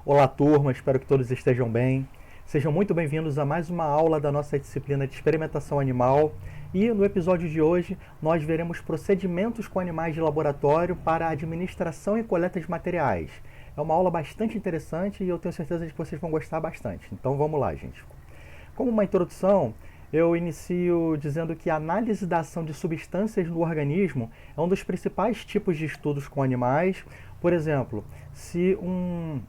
Olá, turma, espero que todos estejam bem. Sejam muito bem-vindos a mais uma aula da nossa disciplina de experimentação animal. E no episódio de hoje, nós veremos procedimentos com animais de laboratório para a administração e coleta de materiais. É uma aula bastante interessante e eu tenho certeza de que vocês vão gostar bastante. Então vamos lá, gente. Como uma introdução, eu inicio dizendo que a análise da ação de substâncias no organismo é um dos principais tipos de estudos com animais. Por exemplo, se um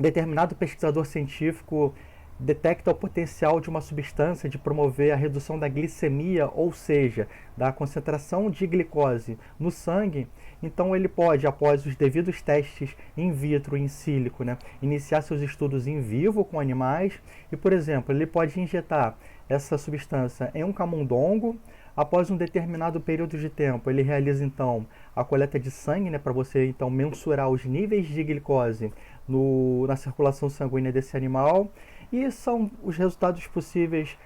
determinado pesquisador científico detecta o potencial de uma substância de promover a redução da glicemia, ou seja, da concentração de glicose no sangue, então ele pode, após os devidos testes in vitro e in silico, iniciar seus estudos em vivo com animais e, por exemplo, ele pode injetar essa substância em um camundongo. Após um determinado período de tempo, ele realiza então a coleta de sangue, para você então mensurar os níveis de glicose na circulação sanguínea desse animal. E são os resultados possíveis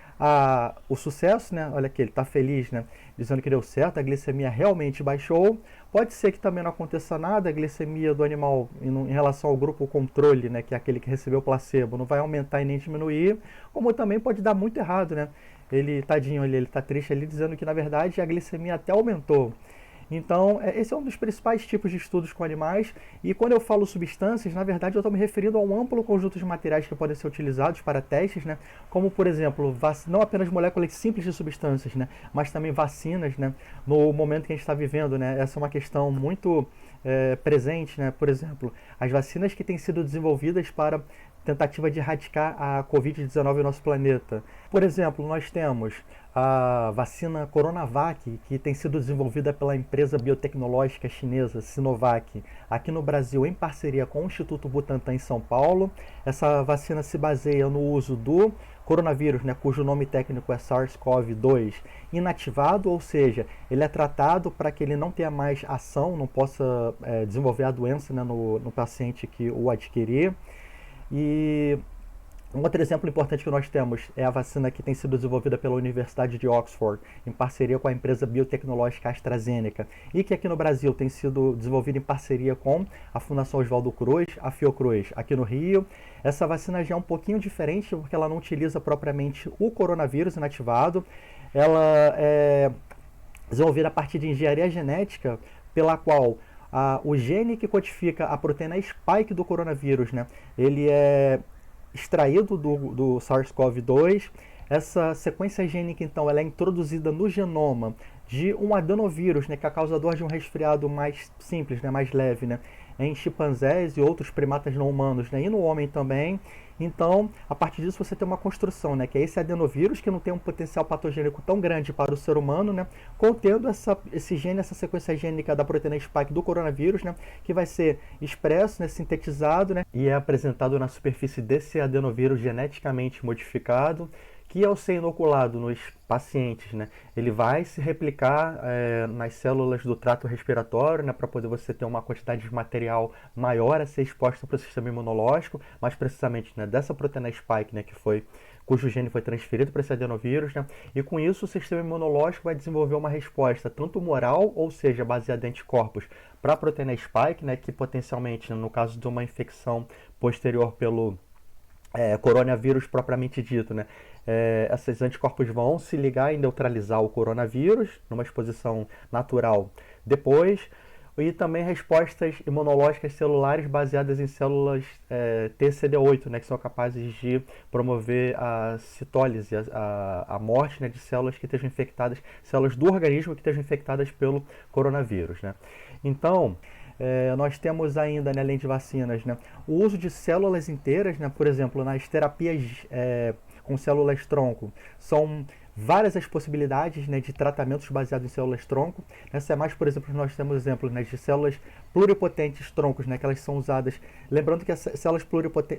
o sucesso, olha aqui, ele está feliz, dizendo que deu certo, a glicemia realmente baixou. Pode ser que também não aconteça nada, a glicemia do animal em relação ao grupo controle, que é aquele que recebeu o placebo, não vai aumentar e nem diminuir, como também pode dar muito errado, Ele, tadinho, ele está triste ali, dizendo que na verdade a glicemia até aumentou. Então, esse é um dos principais tipos de estudos com animais, e quando eu falo substâncias, na verdade eu estou me referindo a um amplo conjunto de materiais que podem ser utilizados para testes, como por exemplo, não apenas moléculas simples de substâncias, mas também vacinas, no momento que a gente está vivendo, essa é uma questão muito presente, por exemplo, as vacinas que têm sido desenvolvidas para tentativa de erradicar a Covid-19 no nosso planeta. Por exemplo, nós temos a vacina Coronavac, que tem sido desenvolvida pela empresa biotecnológica chinesa Sinovac, aqui no Brasil, em parceria com o Instituto Butantan em São Paulo. Essa vacina se baseia no uso do coronavírus, cujo nome técnico é SARS-CoV-2, inativado, ou seja, ele é tratado para que ele não tenha mais ação, não possa desenvolver a doença no paciente que o adquirir. E um outro exemplo importante que nós temos é a vacina que tem sido desenvolvida pela Universidade de Oxford, em parceria com a empresa biotecnológica AstraZeneca, e que aqui no Brasil tem sido desenvolvida em parceria com a Fundação Oswaldo Cruz, a Fiocruz, aqui no Rio. Essa vacina já é um pouquinho diferente, porque ela não utiliza propriamente o coronavírus inativado. Ela é desenvolvida a partir de engenharia genética, pela qual o gene que codifica a proteína spike do coronavírus, ele é extraído do SARS-CoV-2. Essa sequência gênica, então, ela é introduzida no genoma de um adenovírus, que é causador de um resfriado mais simples, mais leve, em chimpanzés e outros primatas não humanos, e no homem também. Então, a partir disso você tem uma construção, que é esse adenovírus, que não tem um potencial patogênico tão grande para o ser humano, contendo esse gene, essa sequência gênica da proteína spike do coronavírus, que vai ser expresso, sintetizado, e é apresentado na superfície desse adenovírus geneticamente modificado, que ao ser inoculado nos pacientes, ele vai se replicar nas células do trato respiratório, para poder você ter uma quantidade de material maior a ser exposta para o sistema imunológico, mais precisamente dessa proteína spike, cujo gene foi transferido para esse adenovírus, e com isso o sistema imunológico vai desenvolver uma resposta tanto humoral, ou seja, baseada em anticorpos, para a proteína spike, que potencialmente, no caso de uma infecção posterior pelo coronavírus propriamente dito, esses anticorpos vão se ligar e neutralizar o coronavírus numa exposição natural depois, e também respostas imunológicas celulares baseadas em células TCD8, que são capazes de promover a citólise, a morte de células que estejam infectadas, células do organismo que estejam infectadas pelo coronavírus. Então, nós temos ainda, além de vacinas, o uso de células inteiras, por exemplo, nas terapias com células-tronco. São várias as possibilidades de tratamentos baseados em células-tronco. Nessa mais, por exemplo, nós temos exemplos de células pluripotentes troncos, que elas são usadas. Lembrando que as células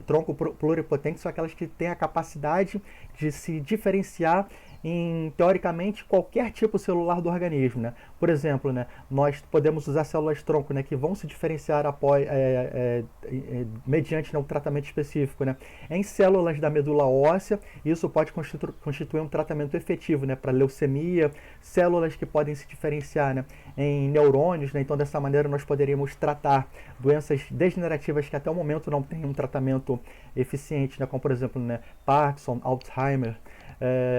tronco pluripotentes são aquelas que têm a capacidade de se diferenciar teoricamente, qualquer tipo celular do organismo, né? Por exemplo, né, nós podemos usar células-tronco, né, que vão se diferenciar mediante, né, um tratamento específico, né? Em células da medula óssea, isso pode constituir um tratamento efetivo, né, para leucemia, células que podem se diferenciar, né, em neurônios, né? Então, dessa maneira, nós poderíamos tratar doenças degenerativas que até o momento não têm um tratamento eficiente, né? Como, por exemplo, né, Parkinson, Alzheimer.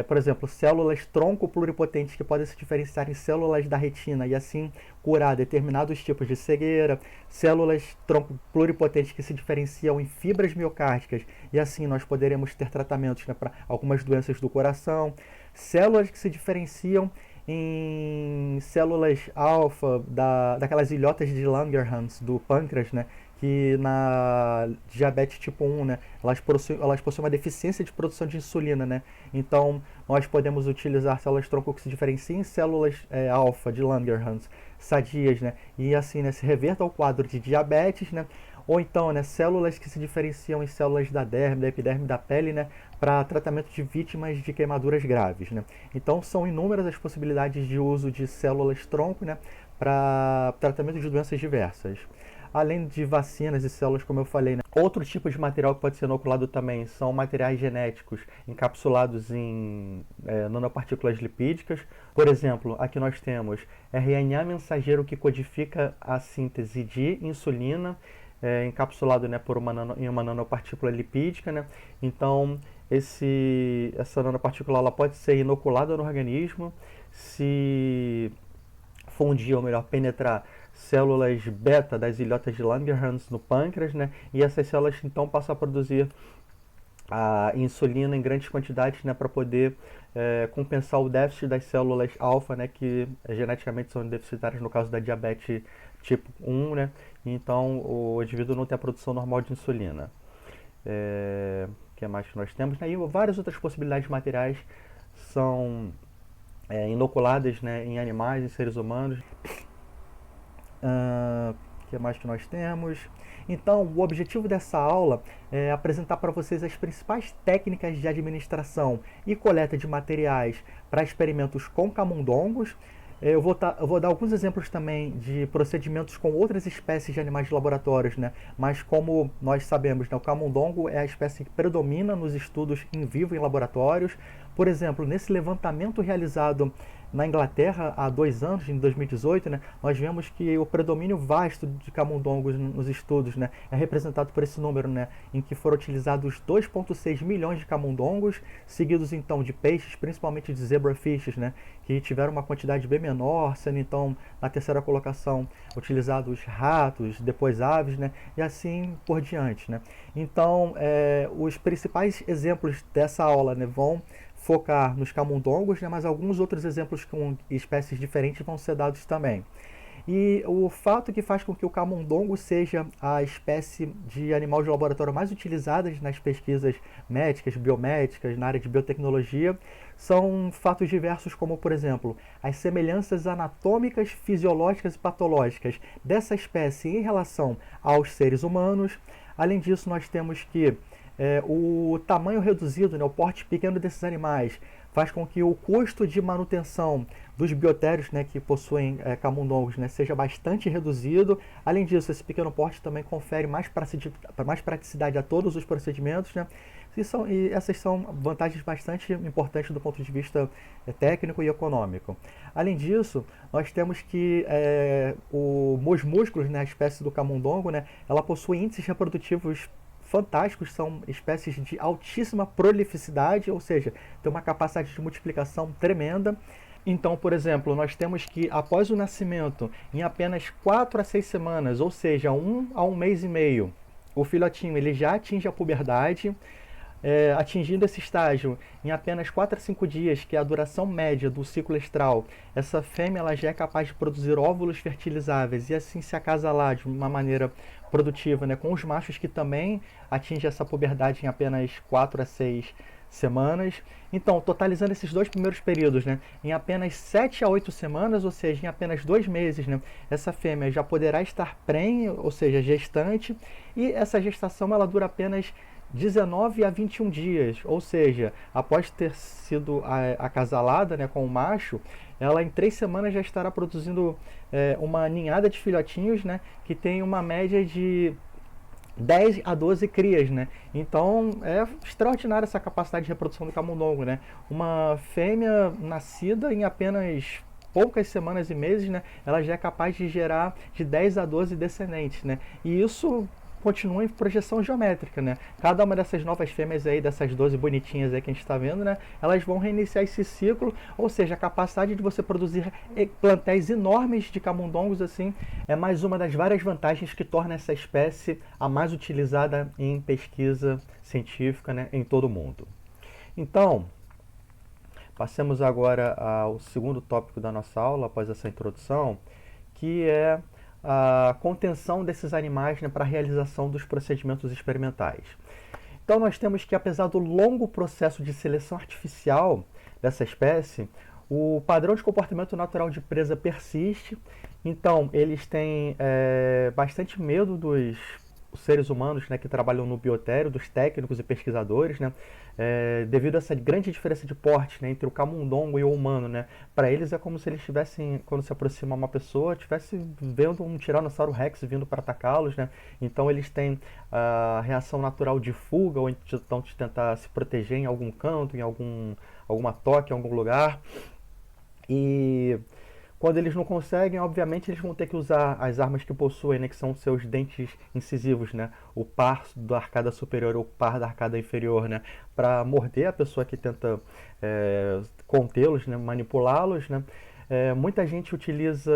Por exemplo, células tronco pluripotentes que podem se diferenciar em células da retina e assim curar determinados tipos de cegueira, células tronco pluripotentes que se diferenciam em fibras miocárdicas e assim nós poderemos ter tratamentos, né, para algumas doenças do coração, células que se diferenciam em células alfa daquelas ilhotas de Langerhans do pâncreas, né, que na diabetes tipo 1, né, elas possuem uma deficiência de produção de insulina, né? Então, nós podemos utilizar células-tronco que se diferenciam em células alfa de Langerhans, sadias, né? E assim, né, se reverta ao quadro de diabetes, né? Ou então, né, células que se diferenciam em células da derme, da epiderme, da pele, né, para tratamento de vítimas de queimaduras graves, né? Então, são inúmeras as possibilidades de uso de células-tronco, né, para tratamento de doenças diversas. Além de vacinas e células, como eu falei, né? Outro tipo de material que pode ser inoculado também são materiais genéticos encapsulados em nanopartículas lipídicas. Por exemplo, aqui nós temos RNA mensageiro que codifica a síntese de insulina, encapsulado, né, em uma nanopartícula lipídica, né? Então, essa nanopartícula ela pode ser inoculada no organismo se fundir, ou melhor, penetrar células beta das ilhotas de Langerhans no pâncreas, né? E essas células então passam a produzir a insulina em grandes quantidades, né, para poder compensar o déficit das células alfa, né, que geneticamente são deficitárias no caso da diabetes tipo 1, né? Então o indivíduo não tem a produção normal de insulina. O que mais que nós temos? E várias outras possibilidades materiais são inoculadas, né, em animais, em seres humanos. O que mais que nós temos? Então, o objetivo dessa aula é apresentar para vocês as principais técnicas de administração e coleta de materiais para experimentos com camundongos. Eu vou dar alguns exemplos também de procedimentos com outras espécies de animais de laboratórios, né? Mas como nós sabemos, né, o camundongo é a espécie que predomina nos estudos em vivo em laboratórios. Por exemplo, nesse levantamento realizado na Inglaterra há 2 anos, em 2018, né, nós vemos que o predomínio vasto de camundongos nos estudos, né, é representado por esse número, né, em que foram utilizados 2,6 milhões de camundongos, seguidos então de peixes, principalmente de zebrafishes, né, que tiveram uma quantidade bem menor, sendo então na terceira colocação utilizados ratos, depois aves, né, e assim por diante, né. Então, os principais exemplos dessa aula, né, vão focar nos camundongos, né, mas alguns outros exemplos com espécies diferentes vão ser dados também. E o fato que faz com que o camundongo seja a espécie de animal de laboratório mais utilizada nas pesquisas médicas, biomédicas, na área de biotecnologia, são fatos diversos como, por exemplo, as semelhanças anatômicas, fisiológicas e patológicas dessa espécie em relação aos seres humanos. Além disso, nós temos que o tamanho reduzido, né, o porte pequeno desses animais, faz com que o custo de manutenção dos biotérios, né, que possuem camundongos, né, seja bastante reduzido. Além disso, esse pequeno porte também confere mais praticidade a todos os procedimentos, né, e essas são vantagens bastante importantes do ponto de vista técnico e econômico. Além disso, nós temos que os músculos, né, a espécie do camundongo, né, ela possui índices reprodutivos fantásticos, são espécies de altíssima prolificidade, ou seja, tem uma capacidade de multiplicação tremenda. Então, por exemplo, nós temos que após o nascimento, em apenas 4 a 6 semanas, ou seja, 1 a 1 mês e meio, o filhotinho ele já atinge a puberdade. Atingindo esse estágio em apenas 4 a 5 dias, que é a duração média do ciclo estral, essa fêmea ela já é capaz de produzir óvulos fertilizáveis e assim se acasalar de uma maneira produtiva, né, com os machos que também atingem essa puberdade em apenas 4 a 6 semanas. Então, totalizando esses 2 primeiros períodos, né, em apenas 7 a 8 semanas, ou seja, em apenas 2 meses, né, essa fêmea já poderá estar prenhe, ou seja, gestante, e essa gestação ela dura apenas 19 a 21 dias, ou seja, após ter sido acasalada, né, com o macho, ela em 3 semanas já estará produzindo uma ninhada de filhotinhos, né, que tem uma média de 10 a 12 crias, né? Então é extraordinária essa capacidade de reprodução do camundongo, né? Uma fêmea nascida em apenas poucas semanas e meses, né? Ela já é capaz de gerar de 10 a 12 descendentes, né? E isso continua em projeção geométrica, né? Cada uma dessas novas fêmeas aí, dessas 12 bonitinhas aí que a gente está vendo, né? Elas vão reiniciar esse ciclo, ou seja, a capacidade de você produzir plantéis enormes de camundongos, assim, é mais uma das várias vantagens que torna essa espécie a mais utilizada em pesquisa científica, né, em todo o mundo. Então, passemos agora ao segundo tópico da nossa aula, após essa introdução, que é a contenção desses animais, né, para a realização dos procedimentos experimentais. Então nós temos que, apesar do longo processo de seleção artificial dessa espécie, o padrão de comportamento natural de presa persiste. Então eles têm bastante medo dos seres humanos, né, que trabalham no biotério, dos técnicos e pesquisadores, né, devido a essa grande diferença de porte, né, entre o camundongo e o humano, né. Para eles é como se eles estivessem, quando se aproxima uma pessoa, estivesse vendo um tiranossauro rex vindo para atacá-los, né. Então eles têm a reação natural de fuga, ou então de tentar se proteger em algum canto, em alguma toca, em algum lugar. E quando eles não conseguem, obviamente eles vão ter que usar as armas que possuem, né, que são seus dentes incisivos, né, o par da arcada superior ou o par da arcada inferior, né, para morder a pessoa que tenta contê-los, né, manipulá-los, né. Muita gente utiliza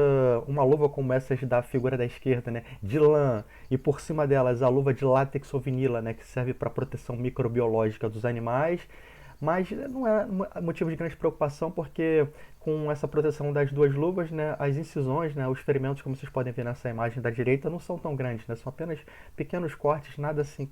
uma luva como essas da figura da esquerda, né, de lã, e por cima delas a luva de látex ou vinila, né, que serve para proteção microbiológica dos animais. Mas não é motivo de grande preocupação, porque com essa proteção das duas luvas, né, as incisões, né, os ferimentos, como vocês podem ver nessa imagem da direita, não são tão grandes, né, são apenas pequenos cortes, nada assim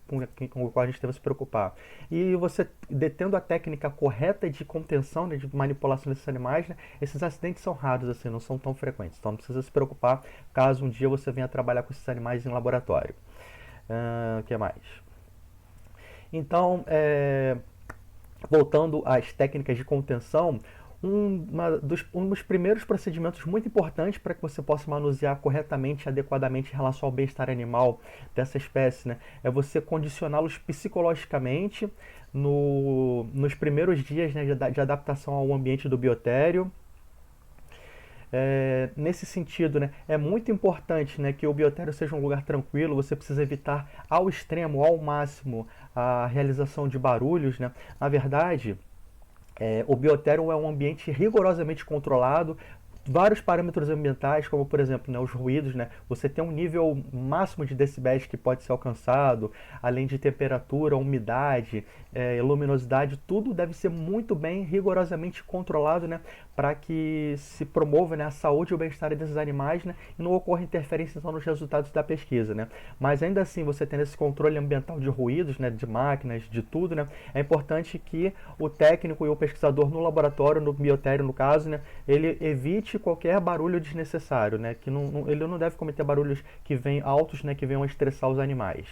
com o qual a gente deve se preocupar. E você, detendo a técnica correta de contenção, né, de manipulação desses animais, né, esses acidentes são raros, assim, não são tão frequentes. Então não precisa se preocupar caso um dia você venha trabalhar com esses animais em laboratório. O que mais? Então, voltando às técnicas de contenção, um dos primeiros procedimentos muito importantes para que você possa manusear corretamente e adequadamente em relação ao bem-estar animal dessa espécie, né, é você condicioná-los psicologicamente nos primeiros dias, né, de adaptação ao ambiente do biotério. Nesse sentido, né, é muito importante, né, que o biotério seja um lugar tranquilo. Você precisa evitar ao extremo, ao máximo, a realização de barulhos, né. Na verdade, o biotério é um ambiente rigorosamente controlado. Vários parâmetros ambientais, como por exemplo, né, os ruídos, né, você tem um nível máximo de decibéis que pode ser alcançado, além de temperatura, umidade, luminosidade, tudo deve ser muito bem, rigorosamente controlado, né, para que se promova, né, a saúde e o bem-estar desses animais, né, e não ocorra interferência então, nos resultados da pesquisa. Né. Mas ainda assim, você tendo esse controle ambiental de ruídos, né, de máquinas, de tudo, né, é importante que o técnico e o pesquisador no laboratório, no biotério no caso, né, ele evite qualquer barulho desnecessário, né, que ele não deve cometer barulhos que vêm altos, né, que venham a estressar os animais.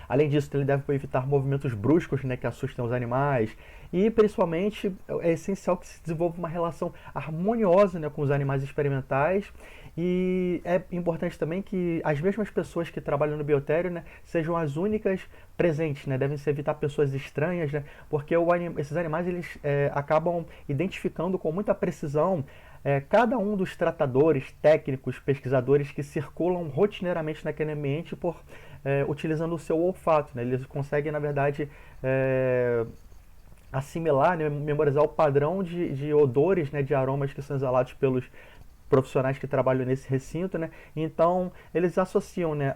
Além disso, ele deve evitar movimentos bruscos, né, que assustem os animais. E, principalmente, é essencial que se desenvolva uma relação harmoniosa, né, com os animais experimentais. E é importante também que as mesmas pessoas que trabalham no biotério, né, sejam as únicas presentes, né, devem se evitar pessoas estranhas, né, porque esses animais eles acabam identificando com muita precisão cada um dos tratadores, técnicos, pesquisadores que circulam rotineiramente naquele ambiente utilizando o seu olfato. Né? Eles conseguem, na verdade, assimilar, né, memorizar o padrão de odores, né, de aromas que são exalados pelos profissionais que trabalham nesse recinto, né? Então eles associam, né?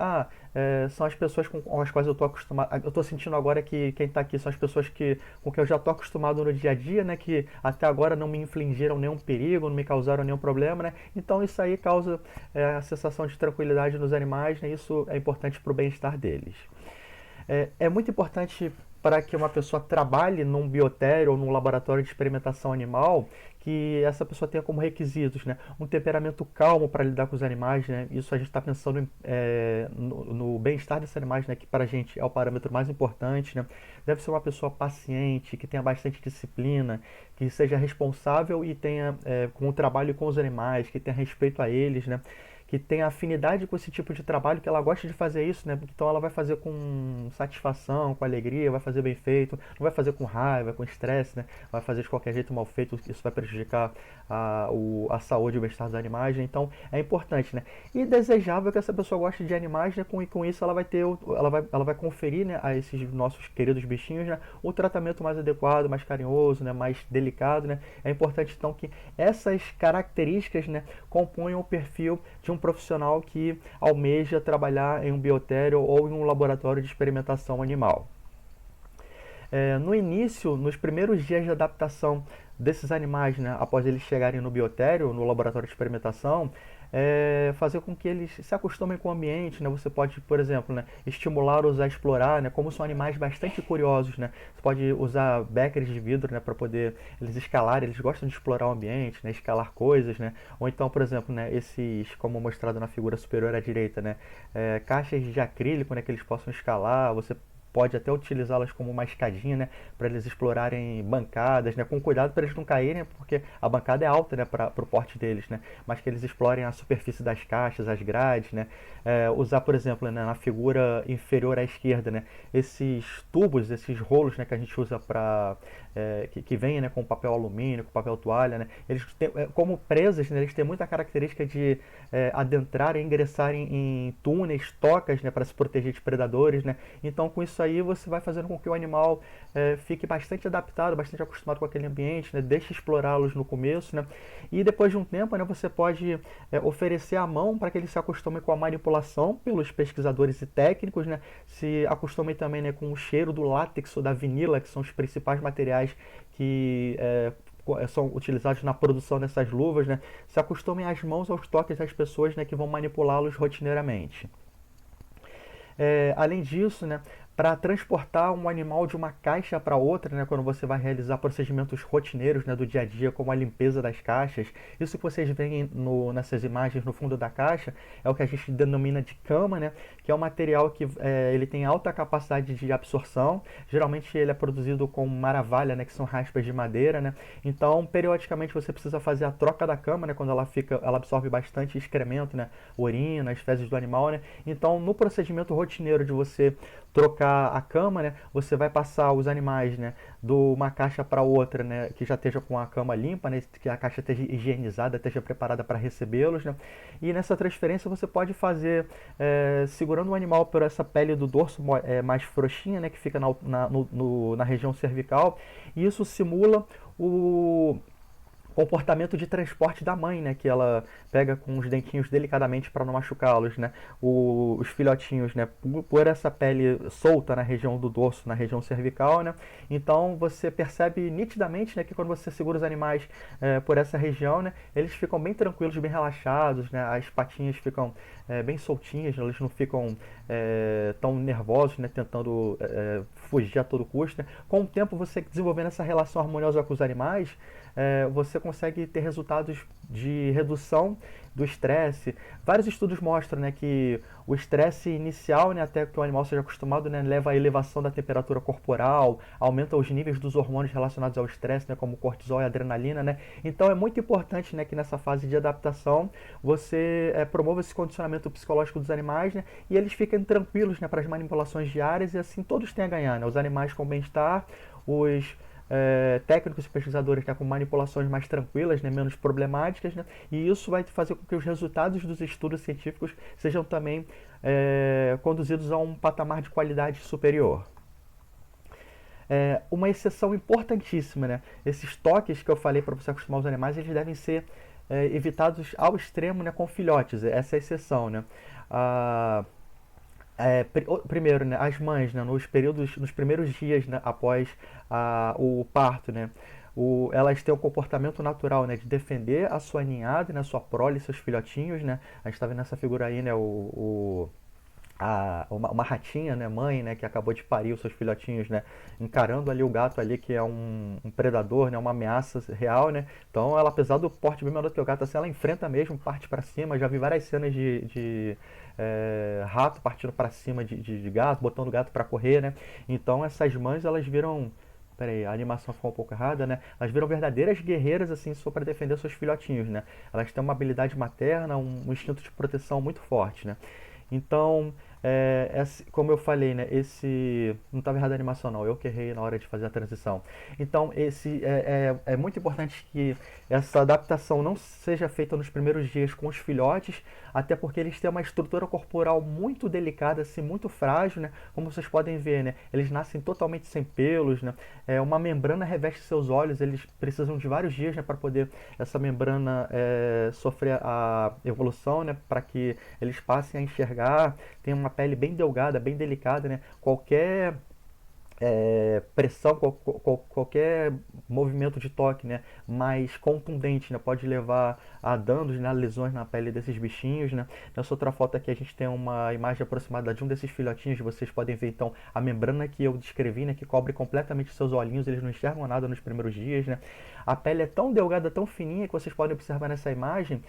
São as pessoas com as quais eu estou acostumado. Eu estou sentindo agora que quem está aqui são as pessoas com quem eu já estou acostumado no dia a dia, né? Que até agora não me infligiram nenhum perigo, não me causaram nenhum problema, né? Então isso aí causa a sensação de tranquilidade nos animais, né? Isso é importante para o bem-estar deles. É muito importante para que uma pessoa trabalhe num biotério ou num laboratório de experimentação animal, que essa pessoa tenha como requisitos, né, um temperamento calmo para lidar com os animais, né? Isso a gente está pensando no bem-estar desses animais, né, que para a gente é o parâmetro mais importante, né? Deve ser uma pessoa paciente, que tenha bastante disciplina, que seja responsável e tenha com o trabalho com os animais, que tenha respeito a eles, né? Que tenha afinidade com esse tipo de trabalho, que ela gosta de fazer isso, né? Então ela vai fazer com satisfação, com alegria, vai fazer bem feito, não vai fazer com raiva, com estresse, né? Vai fazer de qualquer jeito mal feito, isso vai prejudicar a saúde e o bem-estar dos animais, né? Então é importante, né? E desejável que essa pessoa goste de animais, né? Com isso ela vai ter, ela vai conferir, né, a esses nossos queridos bichinhos, né, o tratamento mais adequado, mais carinhoso, né, mais delicado, né? É importante então que essas características, né, componham o perfil de um profissional que almeja trabalhar em um biotério ou em um laboratório de experimentação animal. No início, nos primeiros dias de adaptação desses animais, né, após eles chegarem no biotério, no laboratório de experimentação, fazer com que eles se acostumem com o ambiente, né? Você pode, por exemplo, né, estimulá-los a explorar, né? Como são animais bastante curiosos, né? Você pode usar beckeres de vidro, né, para poder eles escalarem, eles gostam de explorar o ambiente, né, escalar coisas, né? Ou então, por exemplo, né, esses, como mostrado na figura superior à direita, né, caixas de acrílico, né, que eles possam escalar, você pode até utilizá-las como uma escadinha, né, para eles explorarem bancadas, né, com cuidado para eles não caírem, porque a bancada é alta, né, para o porte deles, né, mas que eles explorem a superfície das caixas, as grades, né, usar, por exemplo, né, na figura inferior à esquerda, né, esses tubos, esses rolos, né, que a gente usa para que vem, né, com papel alumínio, com papel toalha, né, eles têm, como presas, né, eles têm muita característica de adentrarem, ingressarem em túneis, tocas, né, para se proteger de predadores, né. Então com isso aí você vai fazendo com que o animal fique bastante adaptado, bastante acostumado com aquele ambiente, né, deixe explorá-los no começo, né, e depois de um tempo, né, você pode oferecer a mão para que ele se acostume com a manipulação pelos pesquisadores e técnicos, né, se acostume também, né, com o cheiro do látex ou da vinila, que são os principais materiais que são utilizados na produção dessas luvas, né, se acostumem as mãos aos toques das pessoas, né, que vão manipulá-los rotineiramente. Além disso, né, para transportar um animal de uma caixa para outra, né, quando você vai realizar procedimentos rotineiros, né, do dia a dia, como a limpeza das caixas, isso que vocês veem nessas imagens no fundo da caixa é o que a gente denomina de cama, né, que é um material que ele tem alta capacidade de absorção. Geralmente ele é produzido com maravalha, né, que são raspas de madeira, né. Então, periodicamente você precisa fazer a troca da cama, né, quando ela absorve bastante excremento, né, urina, as fezes do animal, né. Então, no procedimento rotineiro de você trocar a cama, né, você vai passar os animais, né, de uma caixa para outra, né, que já esteja com a cama limpa, né, que a caixa esteja higienizada, esteja preparada para recebê-los, né, e nessa transferência você pode fazer segurando o animal por essa pele do dorso mais frouxinha, né, que fica na região cervical, e isso simula o comportamento de transporte da mãe, né, que ela pega com os dentinhos delicadamente para não machucá-los, né, os filhotinhos, né, por essa pele solta na região do dorso, na região cervical, né, então você percebe nitidamente, né, que quando você segura os animais por essa região, né, eles ficam bem tranquilos, bem relaxados, né, as patinhas ficam bem soltinhas, eles não ficam tão nervosos, né, tentando fugir a todo custo, né. Com o tempo você desenvolvendo essa relação harmoniosa com os animais, você consegue ter resultados de redução do estresse. Vários estudos mostram, né, que o estresse inicial, né, até que o animal seja acostumado, né, leva à elevação da temperatura corporal, aumenta os níveis dos hormônios relacionados ao estresse, né, como cortisol e adrenalina, né. Então é muito importante, né, que nessa fase de adaptação você promova esse condicionamento psicológico dos animais, né, e eles fiquem tranquilos, né, para as manipulações diárias, e assim todos têm a ganhar, né, os animais com bem-estar, os técnicos e pesquisadores, né, com manipulações mais tranquilas, né, menos problemáticas, né, e isso vai fazer com que os resultados dos estudos científicos sejam também conduzidos a um patamar de qualidade superior. Uma exceção importantíssima, né, esses toques que eu falei para você acostumar os animais, eles devem ser evitados ao extremo, né, com filhotes, essa é a exceção, né. Primeiro, né, as mães, né, nos primeiros dias, né, após o parto, né, elas têm o comportamento natural, né, de defender a sua ninhada, né, a sua prole, seus filhotinhos, né. A gente está vendo nessa figura aí, né, uma ratinha, né, mãe, né, que acabou de parir os seus filhotinhos, né, encarando ali o gato ali que é um predador, né, uma ameaça real, né. Então ela, apesar do porte bem menor do que o gato, assim, ela enfrenta mesmo, parte para cima. Já vi várias cenas de rato partindo para cima de gato, botando o gato para correr, né. Então essas mães, elas viram. Pera aí, a animação ficou um pouco errada, né? Elas viram verdadeiras guerreiras, assim, só para defender seus filhotinhos, né? Elas têm uma habilidade materna, um instinto de proteção muito forte, né? Então, como eu falei, né, esse não estava errado a animação, não, eu que errei na hora de fazer a transição. Então, é muito importante que essa adaptação não seja feita nos primeiros dias com os filhotes, até porque eles têm uma estrutura corporal muito delicada, assim, muito frágil, né? Como vocês podem ver, né, eles nascem totalmente sem pelos, né? Uma membrana reveste seus olhos, eles precisam de vários dias, né, para poder essa membrana sofrer a evolução, né, para que eles passem a enxergar. Tem uma pele bem delgada, bem delicada, né? Qualquer pressão, qualquer movimento de toque, né, mais contundente, né, pode levar a danos, né, lesões na pele desses bichinhos, né. Nessa outra foto aqui a gente tem uma imagem aproximada de um desses filhotinhos. Vocês podem ver então a membrana que eu descrevi, né, que cobre completamente seus olhinhos. Eles não enxergam nada nos primeiros dias, né. A pele é tão delgada, tão fininha, que vocês podem observar nessa imagem,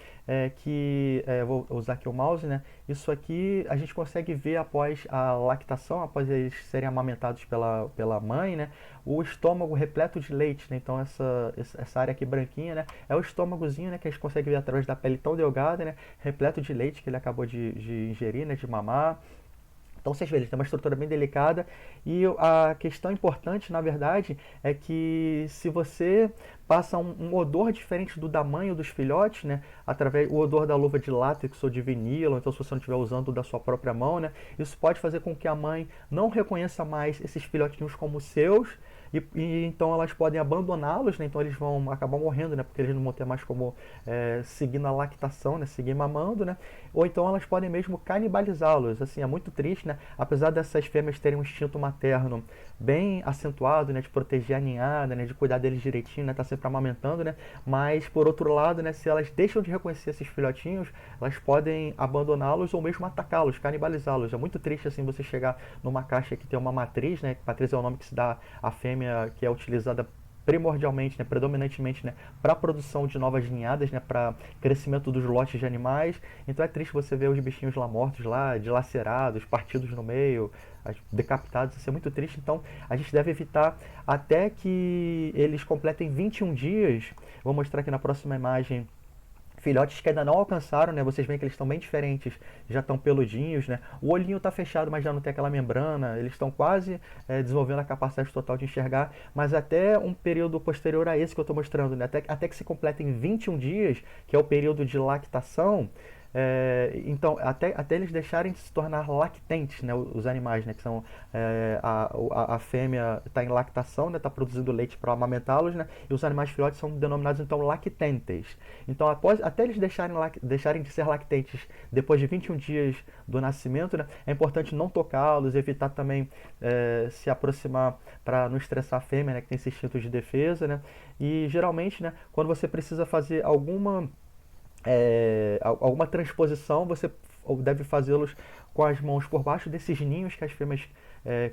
vou usar aqui o mouse, né. Isso aqui a gente consegue ver após a lactação, após eles serem amamentados pela mãe, né? O estômago repleto de leite, né? Então essa área aqui branquinha, né, é o estômagozinho, né, que a gente consegue ver através da pele tão delgada, né, repleto de leite que ele acabou de ingerir, né, de mamar. Então vocês veem, ele tem uma estrutura bem delicada. E a questão importante, na verdade, é que se você passa um odor diferente do da mãe ou dos filhotes, né, através o odor da luva de látex ou de vinilo, então se você não estiver usando da sua própria mão, né, isso pode fazer com que a mãe não reconheça mais esses filhotinhos como seus. E então elas podem abandoná-los, né? Então eles vão acabar morrendo, né? Porque eles não vão ter mais como seguir na lactação, né? Seguir mamando, né? Ou então elas podem mesmo canibalizá-los. Assim, é muito triste, né? Apesar dessas fêmeas terem um instinto materno bem acentuado, né? De proteger a ninhada, né? De cuidar deles direitinho, né? Tá sempre amamentando, né? Mas por outro lado, né? Se elas deixam de reconhecer esses filhotinhos, elas podem abandoná-los ou mesmo atacá-los, canibalizá-los. É muito triste, assim, você chegar numa caixa que tem uma matriz, né? Matriz é o nome que se dá à fêmea, que é utilizada primordialmente, né, predominantemente, né, para a produção de novas ninhadas, né, para crescimento dos lotes de animais. Então é triste você ver os bichinhos lá mortos, lá dilacerados, partidos no meio, decapitados. Isso é muito triste. Então a gente deve evitar até que eles completem 21 dias. Vou mostrar aqui na próxima imagem filhotes que ainda não alcançaram, né? Vocês veem que eles estão bem diferentes, já estão peludinhos, né? O olhinho está fechado, mas já não tem aquela membrana. Eles estão quase desenvolvendo a capacidade total de enxergar, mas até um período posterior a esse que eu estou mostrando, né? Até que se completem 21 dias, que é o período de lactação. Então, até eles deixarem de se tornar lactentes, né, os animais, né, que são a fêmea está em lactação, né, está produzindo leite para amamentá-los, né, e os animais filhotes são denominados então lactentes. Então, até eles deixarem de ser lactentes depois de 21 dias do nascimento, né, é importante não tocá-los, evitar também se aproximar para não estressar a fêmea, né, que tem esse instinto de defesa, né, e geralmente, né, quando você precisa fazer alguma transposição, você deve fazê-los com as mãos por baixo desses ninhos que as fêmeas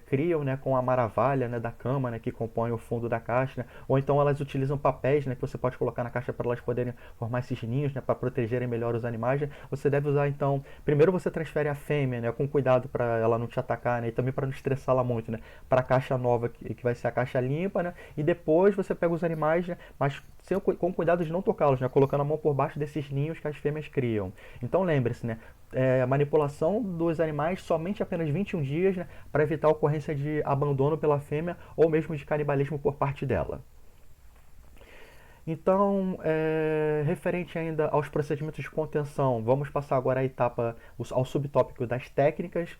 criam, né, com a maravalha, né, da cama, né, que compõe o fundo da caixa, né? Ou então elas utilizam papéis, né, que você pode colocar na caixa para elas poderem formar esses ninhos, né, para protegerem melhor os animais, né? Você deve usar então, primeiro você transfere a fêmea, né, com cuidado para ela não te atacar, né, e também para não estressá-la muito, né, para a caixa nova que vai ser a caixa limpa, né, e depois você pega os animais, né, mas com cuidado de não tocá-los, né, colocando a mão por baixo desses ninhos que as fêmeas criam. Então lembre-se, né, a manipulação dos animais somente apenas 21 dias, né, para evitar a ocorrência de abandono pela fêmea ou mesmo de canibalismo por parte dela. Então, referente ainda aos procedimentos de contenção, vamos passar agora à etapa, ao subtópico das técnicas.